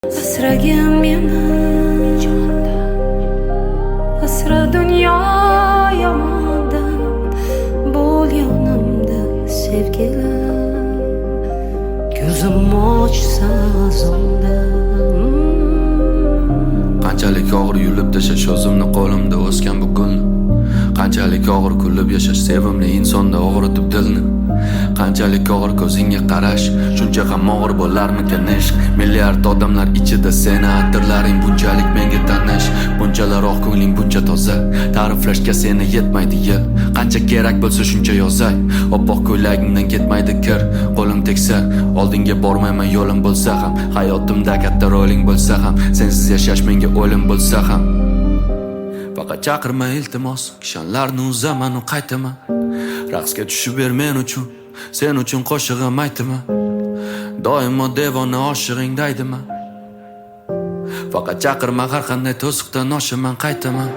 asragin meni asra dunyo yomondan bo'l yonimda sevgilim ko'zim ochsa zomda Qanchalik og'ir yulib tashash o'zimni qo'limda o'sgan bu gulni Qanchalik og'ir kulib yashash sevimli insonda og'ritib dilni Qanchalik og'ir ko'zingga qarash shuncha ham og'ir bo'larmikan ishq Milliard odamlar ichida seni atirlaring bunchalik menga tanish Bunchalar oq ko'ngling buncha toza ta'riflashga seni yetmaydi yil Qancha kerak bo'lsa shuncha yozay oppoq ko'ylagingdan ketmaydi kir Qo'lim tegsa oldinga bormayman yo'lim bo'lsa ham Hayotimda katta roling bo'lsa ham sensiz yashash menga o'lim bo'lsa ham Faqat chaqirma iltimos kishanlarni uzaman u qaytaman Raqsga tushib ber men uchun sen uchun qo'shig'im aytaman Doimo devona oshig'ing daydiman Faqat chaqirma har qanday to'siqdan oshaman qaytaman